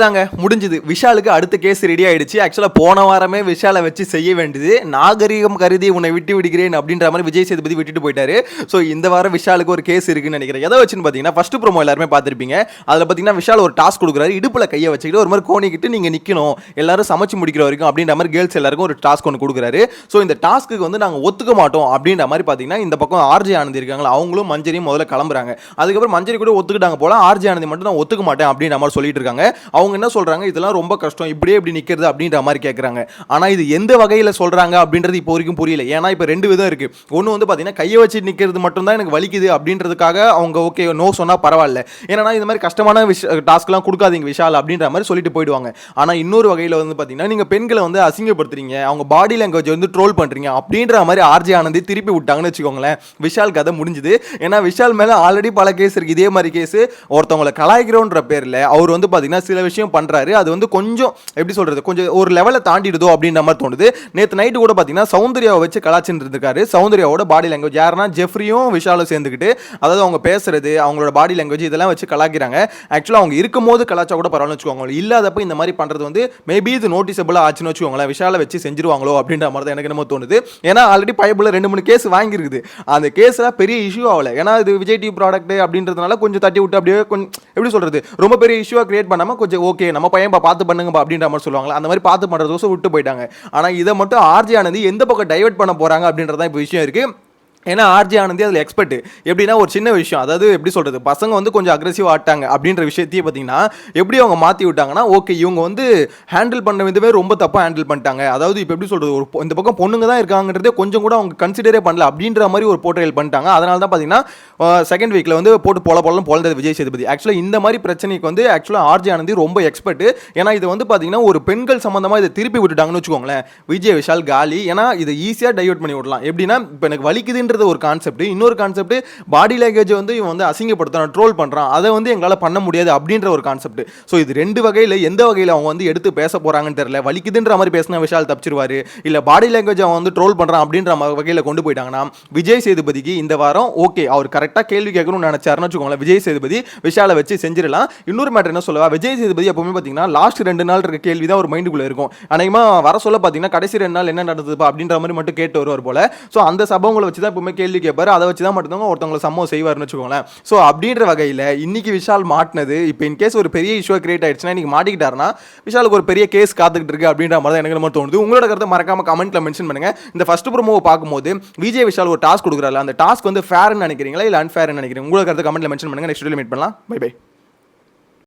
தாங்க முடிஞ்சது. விஷாலுக்கு அடுத்த கேஸ் ரெடி ஆயிடுச்சு. ஆக்சுவலா போன வாரமே விஷாலை வச்சு செய்ய வேண்டியது. நாகரீகம் கருதி உன்னை விட்டு விடுகிறேன் அப்படின்ற மாதிரி விஜய் சேதுபதி விட்டுட்டு போயிட்டாரு. ஸோ இந்த வாரம் விஷாலுக்கு ஒரு கேஸ் இருக்குன்னு நினைக்கிறேன். எதை வச்சுன்னு பார்த்தீங்கன்னா ஃபர்ஸ்ட் ப்ரோமோ எல்லாருமே பார்த்துருப்பீங்க. அதில் பார்த்தீங்கன்னா விஷால் ஒரு டாஸ்க் கொடுக்குறாரு. இடுப்பில் கையை வச்சுக்கிட்டு ஒரு மாதிரி கோணிக்கிட்டு நீங்கள் நிற்கணும், எல்லாரும் சமைச்சு முடிக்கிற வரைக்கும் அப்படின்ற மாதிரி கேர்ள்ஸ் எல்லாருக்கும் ஒரு டாஸ்க் ஒன்று கொடுக்குறாரு. ஸோ இந்த டாஸ்க்கு வந்து நாங்கள் ஒத்துக்க மாட்டோம் அப்படின்ற மாதிரி பார்த்தீங்கன்னா இந்த பக்கம் ஆர்ஜே ஆனந்தி இருக்காங்களா, அவங்களும் மஞ்சரியும் முதல்ல கிளம்புறாங்க. அதுக்கப்புறம் மஞ்சரி கூட ஒத்துக்கிட்டாங்க போல, ஆர்ஜே ஆனந்தி மட்டும் நான் ஒத்துக்க மாட்டேன் அப்படின்ற மாதிரி சொல்லிட்டு இருக்காங்க. அவங்க என்ன சொல்றாங்க, இதெல்லாம் ரொம்ப கஷ்டம், இப்படியே இப்படி நிக்கிறது அப்படின்ற மாதிரி கேட்கறாங்க. ஆனா இது எந்த வகையில சொல்றாங்க அப்படின்றது இப்போ வரைக்கும் புரியல. ஏன்னா இப்போ ரெண்டு விதம் இருக்கு. ஒன்று வந்து பார்த்தீங்கன்னா கையை வச்சு நிற்கிறது மட்டும் தான் எனக்கு வலிக்குது அப்படின்றதுக்காக அவங்க ஓகே நோ சொன்னால் பரவாயில்ல, ஏன்னா இந்த மாதிரி கஷ்டமான டாஸ்க்லாம் கொடுக்காதீங்க விஷால் அப்படின்ற மாதிரி சொல்லிட்டு போயிடுவாங்க. ஆனால் இன்னொரு வகையில் வந்து பார்த்தீங்கன்னா நீங்கள் பெண்களை வந்து அசிங்கப்படுத்துறீங்க, அவங்க பாடி லாங்குவேஜ் வந்து ட்ரோல் பண்ணுறீங்க அப்படின்ற மாதிரி ஆர்ஜே ஆனந்தி திருப்பி விட்டாங்கன்னு வச்சுக்கோங்களேன், விஷால் கதை முடிஞ்சுது. ஏன்னா விஷால் மேலே ஆல்ரெடி பல கேஸ் இருக்கு. இதே மாதிரி கேஸ் ஒருத்தவங்களை கலாய்க்கிறோன்ற பேரில் அவர் வந்து பார்த்தீங்கன்னா சில விஷயம் பண்ணுறாரு. அது வந்து கொஞ்சம் எப்படி சொல்கிறது, கொஞ்சம் ஒரு லெவலை தாண்டிடுதோ அப்படின்ற மாதிரி தோணுது. நேற்று நைட்டு கூட பார்த்தீங்கன்னா சௌந்தர்யாவை வச்சு கலாச்சின்னு இருக்காரு. சௌந்தர்யாவோட பாடி லாங்குவேஜ் யாருன்னா ஜெஃப்ரியும் விஷாலும் சேர்ந்துக்கிட்டு, அதாவது அவங்க பேசுறது, அவங்களோட பாடி லாங்குவேஜ் இதெல்லாம் வச்சு கலாக்கிறாங்க. ஆக்சுவலாக அவங்க இருக்கும் போது கலாச்சா கூட பரவாயில்ல வச்சுக்கோங்க, இல்லாதப்ப இந்த மாதிரி பண்ணுறது வந்து மேபி இது நோட்டிசபிளாக ஆச்சுன்னு வச்சுக்கோங்களேன், விஷாலை வச்சு செஞ்சிருவாங்களோ அப்படின்ற மாதிரி தான் எனக்கு என்னமோ தோணுது. ஏன்னா ஆல்ரெடி பைபிள் 2-3 கேஸ் வாங்கியிருக்குது. அந்த கேஸ்லாம் பெரிய இஷ்யூ ஆகலை. ஏன்னா இது விஜய் டிவி ப்ராடக்ட் அப்படின்றதுனால கொஞ்சம் தட்டி விட்டு அப்படியே கொஞ்சம் எப்படி சொல்கிறது, ரொம்ப பெரிய இஷ்யூவாக கிரியேட் பண்ணாமல் கொஞ்சம் ஓகே நம்ம பையன் பார்த்து பண்ணுங்கப்பா அப்படின்ற மாதிரி சொல்லுவாங்களா, அந்த மாதிரி பார்த்து பண்ணுறதோசம் விட்டு போயிட்டாங்க. ஆனால் இதை மட்டும் ஆர்ஜே ஆனந்தி எந்த பக்கம் டைவர்ட் பண்ண போகிறாங்க அப்படின்றதான் இப்போ விஷயம் இருக்குது. ஏன்னா ஆர்ஜே ஆனந்தி அதில் எக்ஸ்பர்ட். எப்படின்னா ஒரு சின்ன விஷயம், அதாவது எப்படி சொல்கிறது, பசங்க வந்து கொஞ்சம் அக்ரெசிவ் ஆட்டாங்க அப்படின்ற விஷயத்தையே பார்த்தீங்கன்னா எப்படி அவங்க மாற்றி விட்டாங்கன்னா, ஓகே இவங்க வந்து ஹேண்டில் பண்ண விதமே ரொம்ப தப்பாக ஹேண்டில் பண்ணிட்டாங்க. அதாவது இப்போ எப்படி சொல்கிறது, ஒரு இந்த பக்கம் பொண்ணுங்க தான் இருக்காங்கன்றதே கொஞ்சம் கூட அவங்க கன்சிடரே பண்ணல அப்படின்ற மாதிரி ஒரு போர்ட்ரேல் பண்ணிட்டாங்க. அதனால தான் பார்த்தீங்கன்னா செகண்ட் வீக்கில் வந்து போட்டு பொழந்தது விஜய் சேதுபதி. ஆக்சுவலாக இந்த மாதிரி பிரச்சனைக்கு வந்து ஆக்சுவலாக ஆர்ஜே ஆனந்தி ரொம்ப எக்ஸ்பர்ட். ஏன்னா இது வந்து பார்த்தீங்கன்னா ஒரு பெண்கள் சம்மந்தமாக இதை திருப்பி விட்டுட்டாங்கன்னு வச்சுக்கோங்களேன், விஜய் விஷால் காலி. ஏன்னா இதை ஈஸியாக டைவர்ட் பண்ணி விடலாம். எப்படின்னா இப்போ எனக்கு வலிக்குதுன்ற ஒரு கான்செப்ட், இன்னொரு கான்செப்ட் பாடி லாங்குவேஜ் வந்து இவன் வந்து அசிங்கப்படுத்துறான், ட்ரோல் பண்றான், அதை வந்து எங்களால் பண்ண முடியாது அப்படின்ற ஒரு கான்செப்ட். ஸோ இது ரெண்டு வகையில் எந்த வகையில் அவங்க வந்து எடுத்து பேச போறாங்கன்னு தெரியல. வலிக்குதுன்ற மாதிரி பேசின விஷால் தப்பிச்சிருவாரு, இல்லை பாடி லாங்குவேஜ் அவன் வந்து ட்ரோல் பண்றான் அப்படின்ற வகையில் கொண்டு போயிட்டாங்கன்னா விஜய் சேதுபதிக்கு இந்த வாரம் ஓகே அவர் கரெக்டாக கேள்வி கேட்கணும்னு நினைச்சாருன்னு வச்சுக்கோங்களேன், விஜய் சேதுபதி விஷாலை வச்சு செஞ்சிடலாம். இன்னொரு மேட்டர் என்ன சொல்லவா, விஜய் சேதுபதி எப்பவுமே பார்த்தீங்கன்னா லாஸ்ட் 2 நாள் இருக்க கேள்வி தான் ஒரு மைண்டுக்குள்ள இருக்கும். அநேகமாக வர சொல்ல பார்த்தீங்கன்னா கடைசி 2 நாள் என்ன நடந்ததுப்பா அப்படின்ற மாதிரி மட்டும் கேட்டு வருவார் போல. ஸோ அந்த சம்பவங்களை வச்சு தான் எப்பவுமே கேள்வி கேட்பாரு, அதை வச்சு தான் மட்டும்தான் ஒருத்தவங்களை சம்பவம் செய்வார்னு வச்சுக்கோங்களேன். ஸோ அப்படின்ற வகையில் இன்னைக்கு விஷால் மாட்டினது இப்போ இன்கேஸ் ஒரு பெரிய இஷ்யூ கிரியேட் ஆயிடுச்சுன்னா, இன்னைக்கு மாட்டிக்கிட்டாருன்னா விஷாலுக்கு ஒரு பெரிய கேஸ் காத்துக்கிட்டு இருக்கு அப்படின்ற மாதிரி தான் எனக்கு நம்ம தோணுது. உங்களோட கருத்தை மறக்காம கமெண்ட்ல மென்ஷன் பண்ணுங்க. இந்த ஃபர்ஸ்ட் ப்ரோமோவை பார்க்கும்போது விஜய் விஷால் ஒரு டாஸ்க் கொடுக்குறாரு, அந்த டாஸ்க் வந்து ஃபேர்னு நினைக்கிறீங்களா இல்லை அன்ஃபேர்னு நினைக்கிறீங்க? உங்களோட கருத்தை கமெண்ட்ல மென்ஷன் பண்ணுங்க. நெக்ஸ்ட் வீடியோல மீட் பண்ணலாம். Bye by.